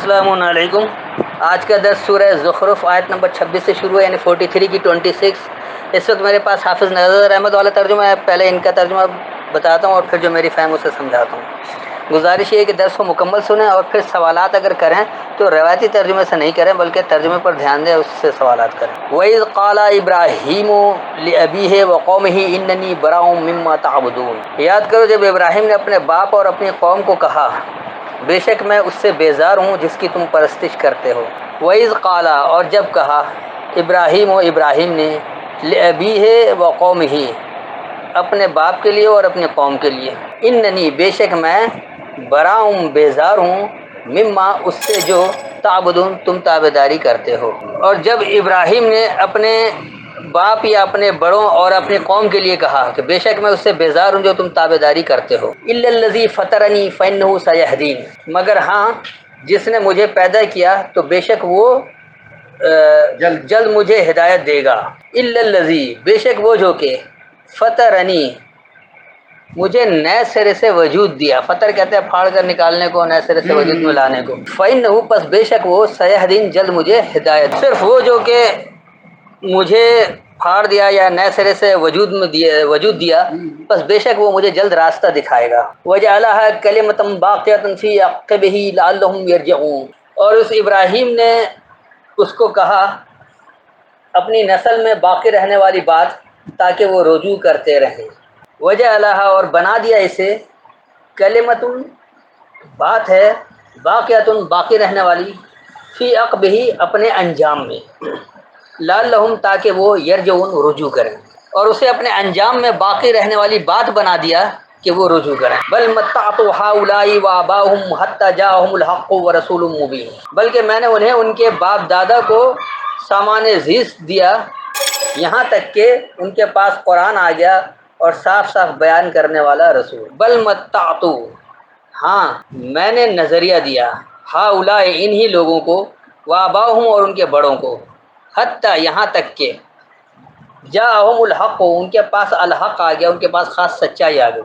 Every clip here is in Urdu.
السلام علیکم۔ آج کا درس سورہ زخرف آیت نمبر 26 سے شروع ہے، یعنی 43 کی 26۔ اس وقت میرے پاس حافظ نظر احمد والا ترجمہ ہے، پہلے ان کا ترجمہ بتاتا ہوں اور پھر جو میری فہم اسے سمجھاتا ہوں۔ گزارش یہ ہے کہ درس کو مکمل سنیں اور پھر سوالات اگر کریں تو روایتی ترجمے سے نہیں کریں بلکہ ترجمے پر دھیان دیں، اس سے سوالات کریں۔ وَإِذْ قَالَ إِبْرَاهِيمُ لِأَبِيهِ وَقَوْمِهِ إِنَّنِي بَرَاءٌ مِّمَّا تَعْبُدُونَ۔ یاد کرو جب ابراہیم نے اپنے باپ اور اپنی قوم کو کہا، بے شک میں اس سے بیزار ہوں جس کی تم پرستش کرتے ہو۔ وَإِذْ قَالَ، اور جب کہا، ابراہیم نے، لِأَبِيهِ وَقَوْمِهِ، اپنے باپ کے لیے اور اپنے قوم کے لیے، اننی، بے شک میں، براء، بیزار ہوں، مما، اس سے جو، تعبدون، تم تابعداری کرتے ہو۔ اور جب ابراہیم نے اپنے باپ یا اپنے بڑوں اور اپنے قوم کے لیے کہا کہ بے شک میں اس سے بیزار ہوں جو تم تابعداری کرتے ہو، الا الذی فطرنی فانہ سیہدین، مگر ہاں جس نے مجھے پیدا کیا تو بے شک وہ جلد مجھے ہدایت دے گا۔ الا الذی، بے شک وہ جو کہ، فطرنی، مجھے نئے سرے سے وجود دیا۔ فطر کہتے ہیں پھاڑ کر نکالنے کو، نئے سرے سے وجود میں لانے کو۔ فإنہ، پس بے شک وہ، سیہدین، جلد مجھے ہدایت، صرف وہ جو کہ مجھے پھاڑ دیا یا نئے سرے سے وجود دیا، بس بے شک وہ مجھے جلد راستہ دکھائے گا۔ وَجَعَلَهَا كَلِمَةً بَاقِيَةً فِي عَقِبِهِ لَعَلَّهُمْ يَرْجِعُونَ، اور اس ابراہیم نے اس کو کہا اپنی نسل میں باقی رہنے والی بات تاکہ وہ رجوع کرتے رہیں۔ وَجَعَلَهَا، اور بنا دیا اسے، کلمۃ، بات ہے، باقیۃ، باقی رہنے والی، فی عقبہ، اپنے انجام میں، لعلہم، تاکہ وہ، یرجعون، رجوع کریں، اور اسے اپنے انجام میں باقی رہنے والی بات بنا دیا کہ وہ رجوع کریں۔ بل متعت ہؤلاء وآباؤہم حتی جاءہم الحق ورسول مبین، بلکہ میں نے انہیں ان کے باپ دادا کو سامان زیست دیا یہاں تک کہ ان کے پاس قرآن آ گیا اور صاف صاف بیان کرنے والا رسول۔ بل متعت، ہاں میں نے نظریہ دیا، ہؤلاء، انہی لوگوں کو، وآباؤہم، اور ان کے بڑوں کو، حتی، یہاں تک کہ، جاءہم الحق، ان کے پاس الحق آ گیا، ان کے پاس خاص سچائی آ گئی،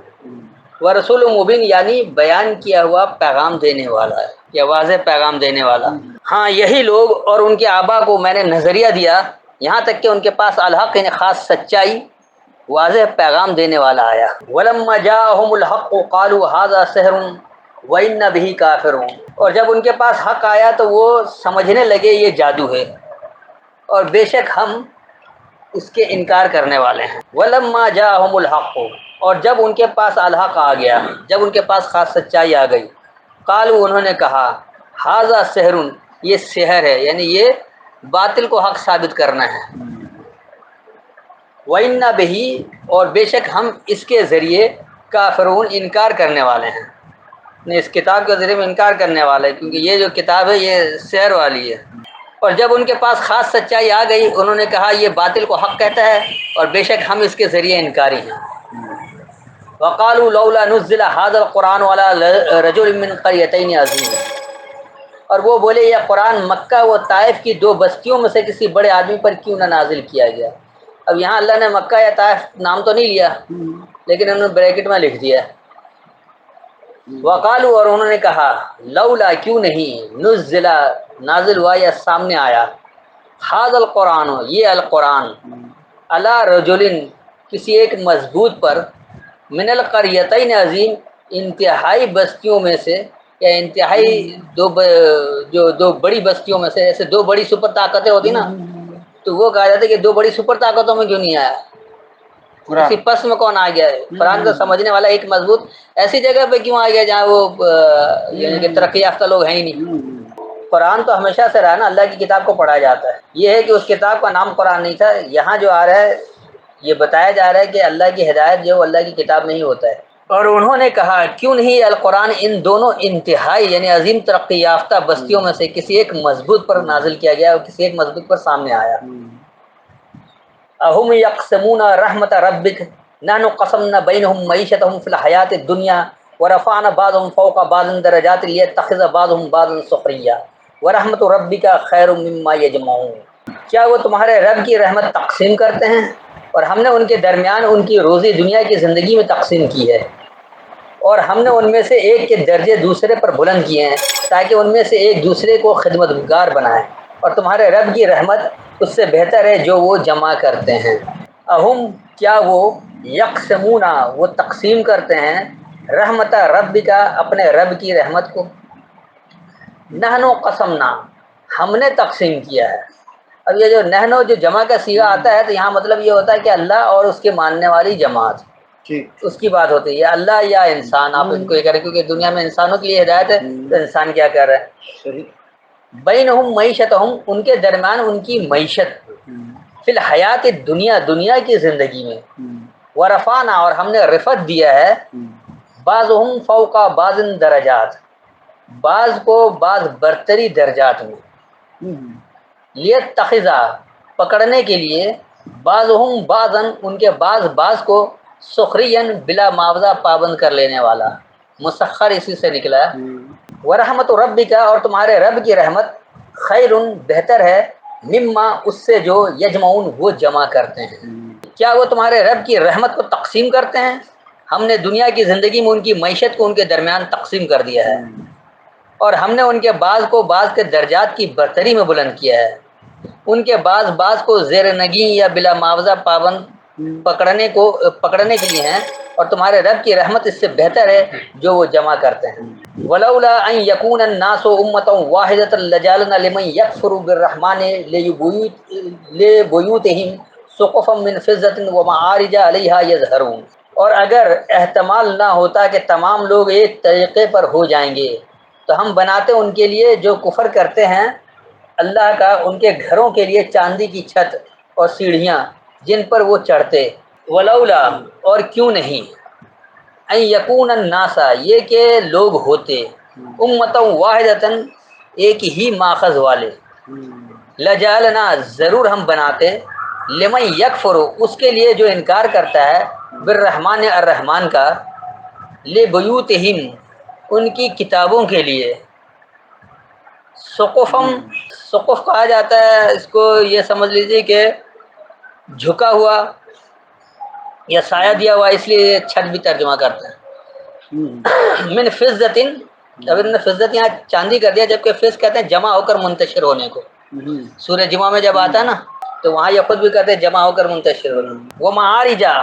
ورسول مبین، یعنی بیان کیا ہوا پیغام دینے والا ہے یا واضح پیغام دینے والا۔ ہاں یہی لوگ اور ان کے آبا کو میں نے نظریہ دیا یہاں تک کہ ان کے پاس الحق، یعنی خاص سچائی، واضح پیغام دینے والا آیا۔ ولما جاءہم الحق قالوا ھذا سحر وإنا به کافرون، اور جب ان کے پاس حق آیا تو وہ سمجھنے لگے یہ جادو ہے اور بے شک ہم اس کے انکار کرنے والے ہیں۔ ولما جاءہم الحق، اور جب ان کے پاس الحق آ گیا، جب ان کے پاس خاص سچائی آ گئی، قالوا، انہوں نے کہا، ھذا سحر، یہ سحر ہے، یعنی یہ باطل کو حق ثابت کرنا ہے۔ وَإِنَّا بِهِ، اور بے شک ہم اس کے ذریعے، کافرون، انکار کرنے والے ہیں، اس کتاب کے ذریعے میں انکار کرنے والے ہیں، کیونکہ یہ جو کتاب ہے یہ سحر والی ہے۔ اور جب ان کے پاس خاص سچائی آ گئی انہوں نے کہا یہ باطل کو حق کہتا ہے اور بے شک ہم اس کے ذریعے انکاری ہیں۔ وَقَالُوا لَوْلَا نُزِّلَ هَذَا الْقُرْآنُ عَلَى رَجُلٍ مِّنْ قَرْيَتَيْنِ عَظِيمٍ، اور وہ بولے یہ قرآن مکہ و طائف کی دو بستیوں میں سے کسی بڑے آدمی پر کیوں نہ نازل کیا گیا۔ اب یہاں اللہ نے مکہ یا طائف نام تو نہیں لیا لیکن انہوں نے بریکٹ میں لکھ دیا۔ وقالو، اور انہوں نے کہا، لولا، کیوں نہیں، نزل، نازل ہوا یا سامنے آیا، ھذا القرآن، یہ القرآن، علی رجل، کسی ایک مضبوط پر، من القریتین عظیم، انتہائی بستیوں میں سے، یا انتہائی دو بڑی بستیوں میں سے، جیسے دو بڑی سپر طاقتیں ہوتی نا تو وہ کہا جاتا ہے کہ دو بڑی سپر طاقتوں میں کیوں نہیں آیا، کسی پس میں کون آ گیا ہے، قرآن کو سمجھنے والا ایک مضبوط ایسی جگہ پہ کیوں آ گیا جہاں وہ یعنی کہ ترقی یافتہ لوگ ہیں ہی نہیں۔ قرآن تو ہمیشہ سے رہا نا، اللہ کی کتاب کو پڑھا جاتا ہے، یہ ہے کہ اس کتاب کا نام قرآن نہیں تھا، یہاں جو آ رہا ہے یہ بتایا جا رہا ہے کہ اللہ کی ہدایت جو اللہ کی کتاب میں ہی ہوتا ہے۔ اور انہوں نے کہا کیوں نہیں القرآن ان دونوں انتہائی یعنی عظیم ترقی یافتہ بستیوں میں سے کسی ایک مضبوط پر نازل کیا گیا اور کسی ایک مضبوط پر سامنے آیا۔ اہم یقسمون رحمت ربک نحن قسمنا بینہم معیشتہم فی الحیات الدنیا ورفعنا بعضهم فوق بعض درجات لیتخذ بعضهم بعضا سخریا ورحمت ربک خیر مما یجمعون، کیا وہ تمہارے رب کی رحمت تقسیم کرتے ہیں اور ہم نے ان کے درمیان ان کی روزی دنیا کی زندگی میں تقسیم کی ہے، اور ہم نے ان میں سے ایک کے درجے دوسرے پر بلند کیے ہیں تاکہ ان میں سے ایک دوسرے کو خدمتگار بنائے، اور تمہارے رب کی رحمت اس سے بہتر ہے جو وہ جمع کرتے ہیں۔ اہم کیا وہ یقسمونا وہ تقسیم کرتے ہیں رحمت رب کا اپنے رب کی رحمت کو، نحنو قسمنا ہم نے تقسیم کیا ہے۔ اب یہ جو نحنو جو جمع کا صیغہ آتا ہے تو یہاں مطلب یہ ہوتا ہے کہ اللہ اور اس کے ماننے والی جماعت، اس کی بات ہوتی ہے، یا اللہ یا انسان، آپ ان کو یہ کریں کیونکہ دنیا میں انسانوں کے لیے ہدایت ہے تو انسان کیا کر رہے ہیں۔ بینہم معیشتہم ان کے درمیان ان کی معیشت، فی الحیات دنیا دنیا کی زندگی میں، ورفعنا اور ہم نے رفعت دیا ہے بعضہم فوق بعض درجات، بعض کو بعض برتری درجات میں، لیتخذا پکڑنے کے لیے بعضہم بعضاً ان کے بعض کو سخرین بلا معاوضہ پابند کر لینے والا، مسخر اسی سے نکلا ہے۔ ورحمت ربک اور تمہارے رب کی رحمت خیر بہتر ہے مما اس سے جو یجمعون وہ جمع کرتے ہیں۔ کیا وہ تمہارے رب کی رحمت کو تقسیم کرتے ہیں؟ ہم نے دنیا کی زندگی میں ان کی معیشت کو ان کے درمیان تقسیم کر دیا ہے، اور ہم نے ان کے بعض کو بعض کے درجات کی برتری میں بلند کیا ہے، ان کے بعض کو زیر نگیں یا بلا معاوضہ پابند پکڑنے کے لیے ہیں، اور تمہارے رب کی رحمت اس سے بہتر ہے جو وہ جمع کرتے ہیں۔ ولولا ان یکون الناس امۃ واحدۃ لجعلنا لمن یکفر بالرحمن لبیوتہم سقفا من فضۃ ومعارج علیہا یظہرون، اور اگر احتمال نہ ہوتا کہ تمام لوگ ایک طریقے پر ہو جائیں گے تو ہم بناتے ان کے لیے جو کفر کرتے ہیں اللہ کا ان کے گھروں کے لیے چاندی کی چھت اور سیڑھیاں جن پر وہ چڑھتے۔ ولولا اور کیوں نہیں، ان یکون الناس یہ کہ لوگ ہوتے، امتا واحدتاً ایک ہی ماخذ والے، لجعلنا ضرور ہم بناتے لمن یکفر اس کے لیے جو انکار کرتا ہے بالرحمن الرحمن کا، لبیوتہم ان کی کتابوں کے لیے، سقف کہا جاتا ہے اس کو، یہ سمجھ لیجیے کہ جھکا ہوا یا سایہ دیا ہوا، اس لیے چھت بھی ترجمہ کرتا ہے۔ من فضۃ، اب انہوں نے فضت یہاں چاندی کر دیا، جبکہ فض کہتے ہیں جمع ہو کر منتشر ہونے کو، سورہ جمعہ میں جب آتا ہے نا تو وہاں یہ خود بھی کہتے ہیں جمع ہو کر منتشر ہونا۔ وہ معارجہ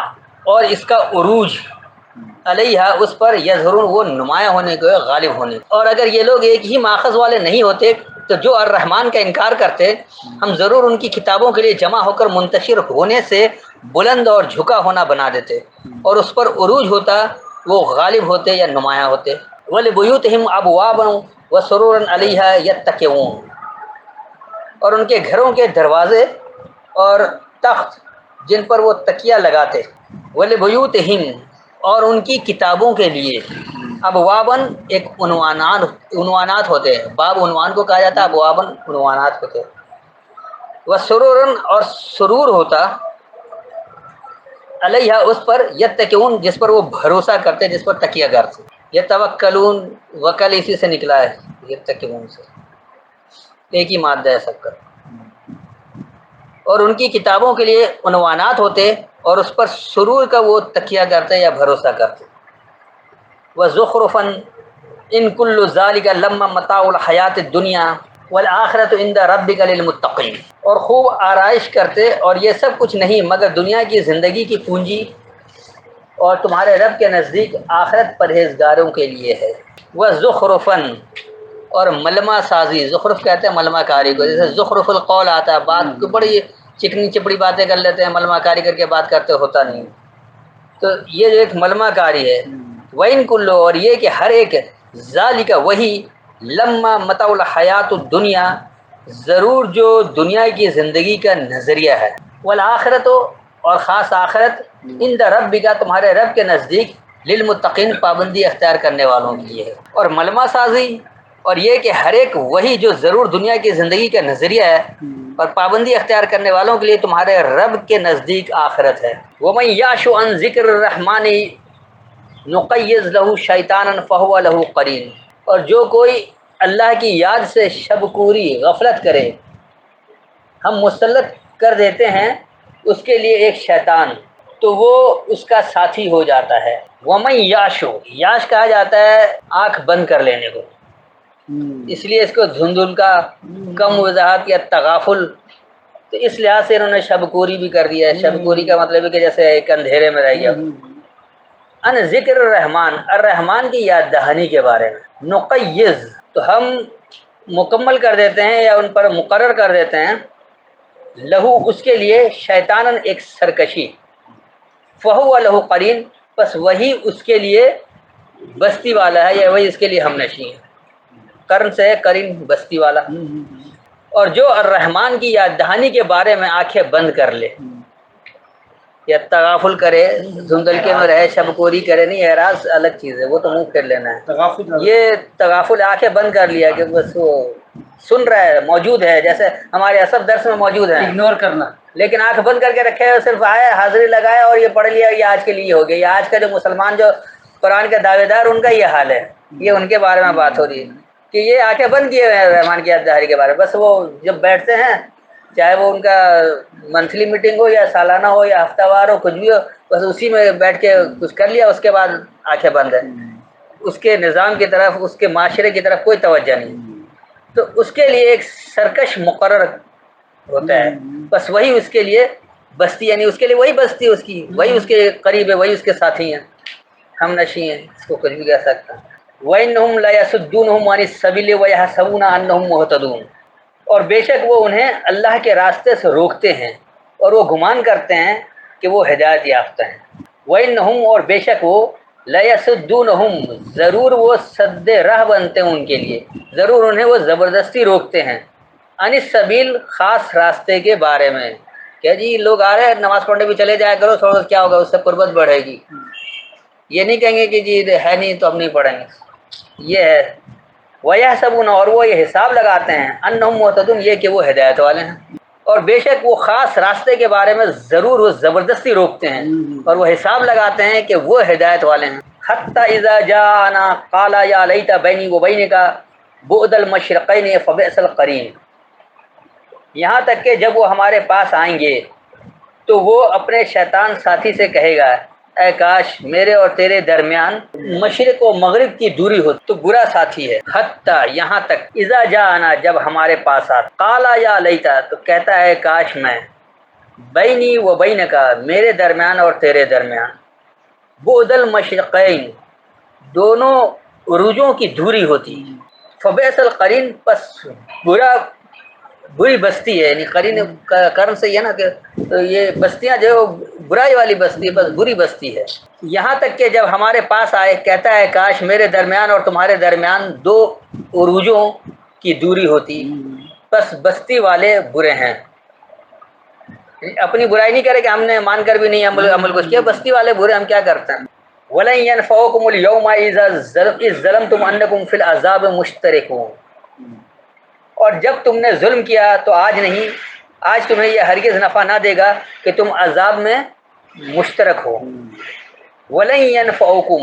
اور اس کا عروج، علیہ اس پر، یظہرون وہ نمایاں ہونے کو، غالب ہونے کو۔ اور اگر یہ لوگ ایک ہی ماخذ والے نہیں ہوتے تو جو الرحمن کا انکار کرتے ہم ضرور ان کی کتابوں کے لیے جمع ہو کر منتشر ہونے سے بلند اور جھکا ہونا بنا دیتے، اور اس پر عروج ہوتا وہ غالب ہوتے یا نمایاں ہوتے۔ وَلِبُيُوتِهِمْ أَبْوَابًا وَسُرُرًا عَلَيْهَا يَتَّكِئُونَ اور ان کے گھروں کے دروازے اور تخت جن پر وہ تکیہ لگاتے۔ وَلِبُيُوتِهِمْ اور ان کی کتابوں کے لیے، ابواباً ایک عنوانات ہوتے ہیں، باب عنوان کو کہا جاتا ہے، ابواباً عنوانات ہوتے ہیں۔ وَسُرُرًا اور سرور ہوتا علیہ اس پر، یتکئون جس پر وہ بھروسہ کرتے، جس پر تکیہ کرتے۔ یتوکلون وکل اسی سے نکلا ہے، یتکئون سے ایک ہی مادہ ہے سب کا۔ اور ان کی کتابوں کے لیے عنوانات ہوتے اور اس پر سرور کا وہ تکیہ کرتے یا بھروسہ کرتے۔ وزخرفا ان کل ذالک لما متاع الحیات الدنیا والآخرۃ عند ربک للمتقین، اور خوب آرائش کرتے اور یہ سب کچھ نہیں مگر دنیا کی زندگی کی پونجی اور تمہارے رب کے نزدیک آخرت پرہیزگاروں کے لیے ہے۔ وزخرفا اور ملمہ سازی، زخرف کہتے ہیں ملمہ کاری کو، جیسے زخرف القول آتا ہے، بات کو بڑی چکنی چپڑی باتیں کر لیتے ہیں، ملمہ کاری کر کے بات کرتے ہوتا نہیں، تو یہ جو ایک ملمہ کاری ہے۔ وَإِن كُلُّ اور یہ کہ ہر ایک، ذالک وہی، لما متاع الحیات الدنیا ضرور جو دنیا کی زندگی کا نظریہ ہے، والآخرت اور خاص آخرت، عند ربک تمہارے رب کے نزدیک، للمتقین پابندی اختیار کرنے والوں کے لیے ہے۔ اور ملمہ سازی اور یہ کہ ہر ایک وہی جو ضرور دنیا کی زندگی کا نظریہ ہے اور پابندی اختیار کرنے والوں کے لیے تمہارے رب کے نزدیک آخرت ہے۔ وَمَن يَعْشُ عَن ذِكْرِ الرَّحْمَنِ نُقَيِّضْ لَهُ شَيْطَانًا فَهُوَ لَهُ قَرِينٌ اور جو کوئی اللہ کی یاد سے شب کوری غفلت کرے ہم مسلط کر دیتے ہیں اس کے لیے ایک شیطان، تو وہ اس کا ساتھی ہو جاتا ہے۔ ومن یاشو، یاش کہا جاتا ہے آنکھ بند کر لینے کو، اس لیے اس کو دھندل کا کم وضاحت یا تغافل، تو اس لحاظ سے انہوں نے شب کوری بھی کر دیا ہے۔ شب کوری کا مطلب ہے کہ جیسے ایک اندھیرے میں رہ گیا۔ ان ذکر الرحمن، الرحمن کی یاد دہانی کے بارے میں، نقیز، تو ہم مکمل کر دیتے ہیں یا ان پر مقرر کر دیتے ہیں، لہو اس کے لیے، شیطانن ایک سرکشی، فہو لہو قرین، بس وہی اس کے لیے بستی والا ہے یا وہی اس کے لیے ہم نشیں ہے۔ قرن سے ہے قرین، بستی والا۔ اور جو الرحمن کی یاد دہانی کے بارے میں آنکھیں بند کر لے یا تغافل کرے، دھندلکے میں رہے، شب کوری کرے، نہیں، اعراض الگ چیز ہے، وہ تو منہ پھیر لینا ہے۔ یہ تغافل، آنکھیں بند کر لیا کہ بس وہ سن رہا ہے، موجود ہے، جیسے ہمارے اسب درس میں موجود ہے، اگنور کرنا، لیکن آنکھ بند کر کے رکھے، صرف آئے، حاضری لگایا اور یہ پڑھ لیا، یہ آج کے لیے ہو گیا۔ یہ آج کا جو مسلمان جو قرآن کے دعوے دار، ان کا یہ حال ہے، یہ ان کے بارے میں بات ہو رہی ہے کہ یہ آنکھیں بند کیے ہوئے ہیں رحمان کی یاد دہانی کے بارے میں، بس وہ جب بیٹھتے ہیں، چاہے وہ ان کا منتھلی میٹنگ ہو یا سالانہ ہو یا ہفتہ وار ہو، کچھ بھی ہو، بس اسی میں بیٹھ کے کچھ کر لیا، اس کے بعد آنکھیں بند ہے، اس کے نظام کی طرف، اس کے معاشرے کی طرف کوئی توجہ نہیں۔ تو اس کے لیے ایک سرکش مقرر ہوتا ہے، بس وہی اس کے لیے بستی، یعنی اس کے لیے وہی بستی، اس کی وہی اس کے قریب ہے، وہی اس کے ساتھی ہیں، ہم نشیں ہیں، اس کو کچھ بھی کہہ سکتا ہے۔ وَإِنَّهُمْ لَيَصُدُّونَهُمْ عَنِ السَّبِيلِ وَيَحْسَبُونَ أَنَّهُمْ مُهْتَدُونَ، اور بے شک وہ انہیں اللہ کے راستے سے روکتے ہیں اور وہ گمان کرتے ہیں کہ وہ ہدایت یافتہ ہیں۔ وَإِنَّهُمْ، اور بے شک وہ، لَيَصُدُّونَهُمْ، ضرور وہ سد راہ بنتے ہیں ان کے لیے، ضرور انہیں وہ زبردستی روکتے ہیں، عن السبیل، خاص راستے کے بارے میں، کہ جی لوگ آ رہے ہیں، نماز پڑھنے بھی چلے جایا کرو، تھوڑا کیا ہوگا، اس سے قربت بڑھے گی، یہ نہیں کہیں گے کہ جی ہے نہیں تو ہم نہیں پڑھیں گے، یہ ہے۔ وَيَحْسَبُونَ، اور وہ یہ حساب لگاتے ہیں، أَنَّهُمْ مُهْتَدُونَ، یہ کہ وہ ہدایت والے ہیں، اور بے شک وہ خاص راستے کے بارے میں ضرور وہ زبردستی روکتے ہیں اور وہ حساب لگاتے ہیں کہ وہ ہدایت والے ہیں۔ حَتَّى إِذَا جَاءَنَا قَالَ يَا لَيْتَ بَيْنِي وَبَيْنَكَ بُعْدَ الْمَشْرِقَيْنِ فَبِئْسَ الْقَرِينُ، یہاں تک کہ جب وہ ہمارے پاس آئیں گے تو وہ اپنے شیطان ساتھی سے کہے گا، اے کاش میرے اور تیرے درمیان مشرق و مغرب کی دوری ہو، تو برا ساتھی ہے۔ حتیٰ، یہاں تک، اذا جاءنا، جب ہمارے پاس آتا، قالا یا لیتا، تو کہتا ہے کاش میں، بینی و بینک، میرے درمیان اور تیرے درمیان، بعد المشرقین، دونوں عروجوں کی دوری ہوتی، فبئس القرین، پس بری بستی ہے، یعنی قرین کرم سے یہ نا کہ یہ بستیاں جو برائی والی بستی ہے، بس بری بستی ہے۔ یہاں تک کہ جب ہمارے پاس آئے، کہتا ہے کاش میرے درمیان اور تمہارے درمیان دو عروجوں کی دوری ہوتی، بس بستی والے برے ہیں، اپنی برائی نہیں کرے کہ ہم نے مان کر بھی نہیں عمل کچھ کیا، بستی والے برے، ہم کیا کرتے ہیں۔ وَلَن يَنفَعُكُمُ الْيَوْمَ إِذْ ظَلَمْتُمْ أَنَّكُمْ فِي الْعَذَابِ مُشْتَرِكُونَ، اور جب تم نے ظلم کیا تو آج نہیں، آج تمہیں یہ ہرگز نفع نہ دے گا کہ تم عذاب میں مشترک ہو۔ وَلَن يَنفَعُكُمْ،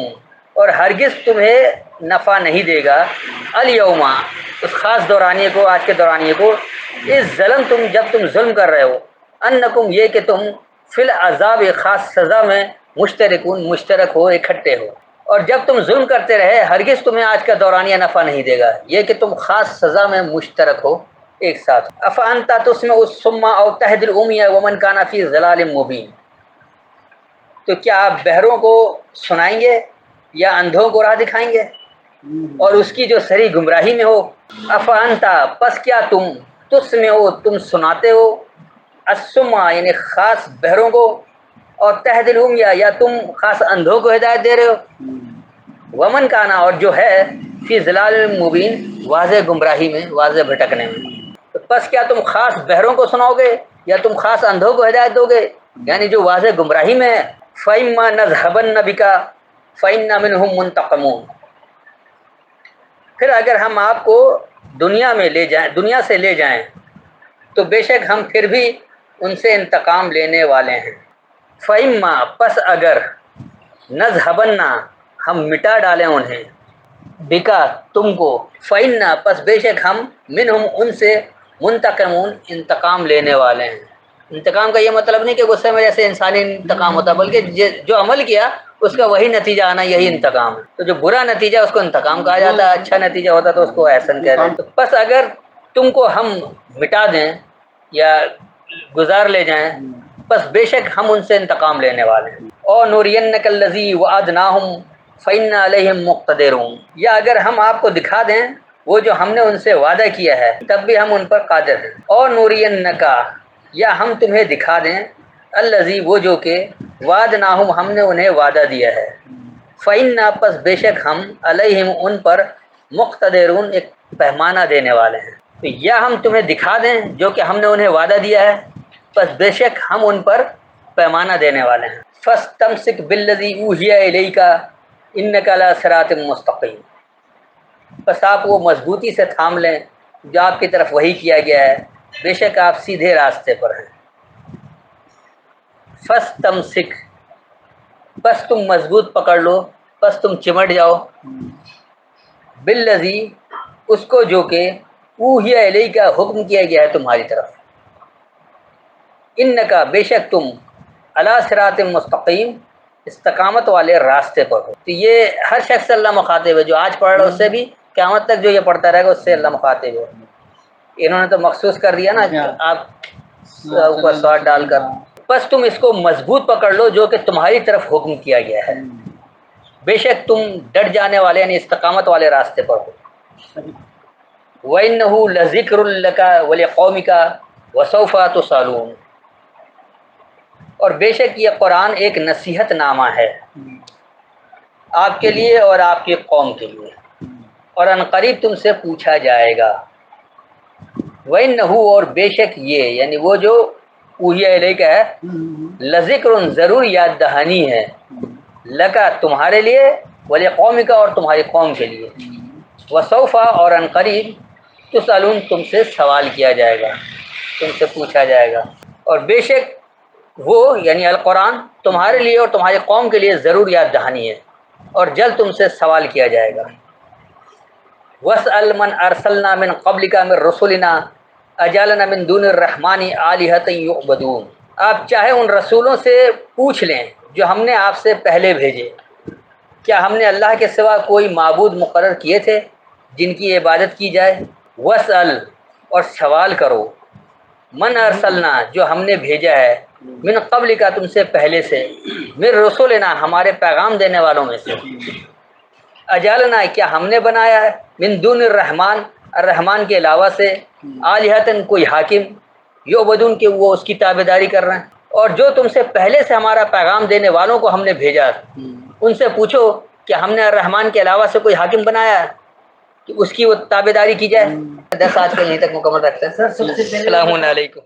اور ہرگز تمہیں نفع نہیں دے گا، الیوم، اس خاص دورانیے کو، آج کے دورانیے کو، اس ظلم تم، جب تم ظلم کر رہے ہو، انکم، یہ کہ تم، فی العذاب، خاص سزا میں، مشترکون، مشترک ہو، اکٹھے ہو، اور جب تم ظلم کرتے رہے ہرگز تمہیں آج کا دورانیہ نفع نہیں دے گا، یہ کہ تم خاص سزا میں مشترک ہو، ایک ساتھ۔ افانت تسمع الصم او تهدی العمی ومن کان فی ضلال مبین، تو کیا آپ بہروں کو سنائیں گے یا اندھوں کو راہ دکھائیں گے اور اس کی جو سری گمراہی میں ہو۔ افانتا، پس کیا تم، تسمع، تم سناتے ہو، الصم، یعنی خاص بہروں کو، اور تہدی العمی، یا تم خاص اندھوں کو ہدایت دے رہے ہو، ومن کانا، اور جو ہے، فی ضلال مبین، واضح گمراہی میں، واضح بھٹکنے میں، تو پس کیا تم خاص بہروں کو سناؤ گے یا تم خاص اندھوں کو ہدایت دو گے، یعنی جو واضح گمراہی میں ہے۔ فَإِمَّا نَذْهَبَنَّ بِكَ فَإِنَّا مِنْهُمْ مُنْتَقِمُونَ، پھر اگر ہم آپ کو دنیا میں لے جائیں، دنیا سے لے جائیں، تو بے شک ہم پھر بھی ان سے انتقام لینے والے ہیں۔ فَإِمَّا، پس اگر، نَذْهَبَنَّ، ہم مٹا ڈالیں انہیں، بکا، تم کو، فَإِنَّا، پس بے شک ہم، منہم، ان سے، منتقمون، انتقام لینے والے ہیں۔ انتقام کا یہ مطلب نہیں کہ غصے میں جیسے انسانی انتقام ہوتا ہے، بلکہ جو عمل کیا اس کا وہی نتیجہ آنا، یہی انتقام ہے۔ تو جو برا نتیجہ اس کو انتقام کہا جاتا ہے، اچھا نتیجہ ہوتا تو اس کو احسن کہتے ہیں۔ تو بس اگر تم کو ہم مٹا دیں یا گزار لے جائیں، بس بے شک ہم ان سے انتقام لینے والے ہیں۔ اور نورینک الذی وعدناہم فإنا علیہم مقتدرون، یا اگر ہم آپ کو دکھا دیں وہ جو ہم نے ان سے وعدہ کیا ہے تب بھی ہم ان پر قادر ہیں۔ اور نورینکا، یا ہم تمہیں دکھا دیں الذی، وہ جو کہ وعدناہم، ہم نے انہیں وعدہ دیا ہے، فإنا، پس بے شک ہم علیہم ان پر مقتدرون، ایک پیمانہ دینے والے ہیں۔ تو یا ہم تمہیں دکھا دیں جو کہ ہم نے انہیں وعدہ دیا ہے، پس بے شک ہم ان پر پیمانہ دینے والے ہیں۔ فاستمسک بالذی اوحی الیک انک علی صراط مستقیم، بس آپ وہ مضبوطی سے تھام لیں جو آپ کی طرف وحی کیا گیا ہے، بے شک آپ سیدھے راستے پر ہیں۔ فاستمسک، بس تم مضبوط پکڑ لو، بس تم چمٹ جاؤ، بالذی، اس کو جو کہ اوحی الیک کا حکم کیا گیا ہے تمہاری طرف، انکا، بے شک تم، علی صراط مستقیم، استقامت والے راستے پر ہو۔ تو یہ ہر شخص سے اللہ مخاطب ہے، جو آج پڑھ رہا ہے اس سے بھی قیامت تک جو یہ پڑھتا رہے گا اس سے اللہ مخاطب ہے۔ انہوں نے تو مخصوص کر دیا نا آپ اوپر سواد ڈال کر، بس تم اس کو مضبوط پکڑ لو جو کہ تمہاری طرف حکم کیا گیا ہے، بے شک تم ڈٹ جانے والے یعنی استقامت والے راستے پر ہو۔ وَإِنَّهُ لَذِكْرٌ لَكَ وَلِقَوْمِكَ وَسَوْفَ تُسْأَلُونَ، اور بے شک یہ قرآن ایک نصیحت نامہ ہے آپ کے لیے اور آپ کی قوم کے لیے، اور ان قریب تم سے پوچھا جائے گا۔ وَإِنَّهُ، اور بے شک یہ یعنی وہ جو اوحی الیک ہے، لذکر، ضرور یاد دہانی ہے، لکا، تمہارے لیے، ولقومک، اور تمہاری قوم کے لیے، وسوف، اور ان قریب، تسألون، تم سے سوال کیا جائے گا، تم سے پوچھا جائے گا۔ اور بے شک وہ یعنی القرآن تمہارے لیے اور تمہاری قوم کے لیے ضرور یاد دہانی ہے، اور جلد تم سے سوال کیا جائے گا۔ وَاسْأَلْ مَنْ أَرْسَلْنَا مِنْ قَبْلِكَ مِنْ رُسُلِنَا أَجَعَلْنَا مِنْ دُونِ الرَّحْمَنِ آلِهَةً يُعْبَدُونَ، آپ چاہے ان رسولوں سے پوچھ لیں جو ہم نے آپ سے پہلے بھیجے، کیا ہم نے اللہ کے سوا کوئی معبود مقرر کیے تھے جن کی عبادت کی جائے؟ وَاسْأَلْ، اور سوال کرو، من ارسلنا، جو ہم نے بھیجا ہے، من قبل کا، تم سے پہلے سے، من رسولنا، ہمارے پیغام دینے والوں میں سے، اجالنا، کیا ہم نے بنایا ہے، من دون الرحمن، الرحمن کے علاوہ سے، آلہتن، کوئی حاکم، یعبدون، کہ وہ اس کی تابعداری کر رہے ہیں۔ اور جو تم سے پہلے سے ہمارا پیغام دینے والوں کو ہم نے بھیجا، ان سے پوچھو کہ ہم نے الرحمن کے علاوہ سے کوئی حاکم بنایا ہے کہ اس کی وہ تابعداری کی جائے۔ 10 آج کے یہیں تک مکمل رکھتے ہیں۔ السلام علیکم۔